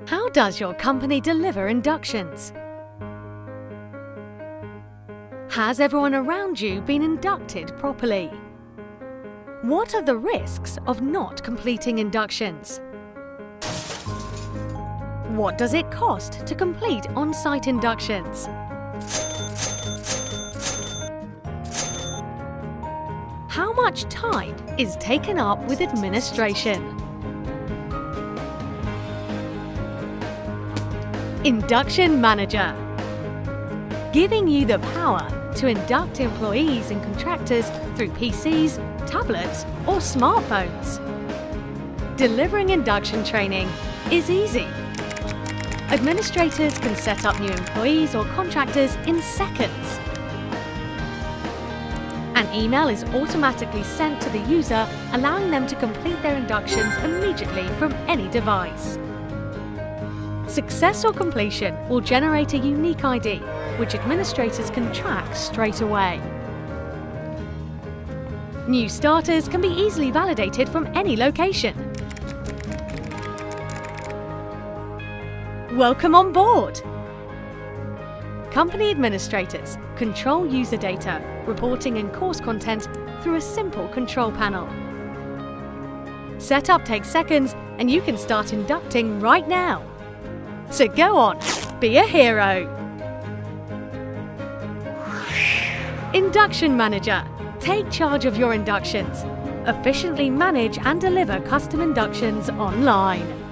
How does your company deliver inductions? Has everyone around you been inducted properly? What are the risks of not completing inductions? What does it cost to complete on-site inductions? How much time is taken up with administration? Induction Manager, giving you the power to induct employees and contractors through PCs, tablets or smartphones. Delivering induction training is easy. Administrators can set up new employees or contractors in seconds. An email is automatically sent to the user, allowing them to complete their inductions immediately from any device. Success or completion will generate a unique ID, which administrators can track straight away. New starters can be easily validated from any location. Welcome on board! Company administrators control user data, reporting and course content through a simple control panel. Setup takes seconds and you can start inducting right now. So go on, be a hero! Induction Manager. Take charge of your inductions. Efficiently manage and deliver custom inductions online.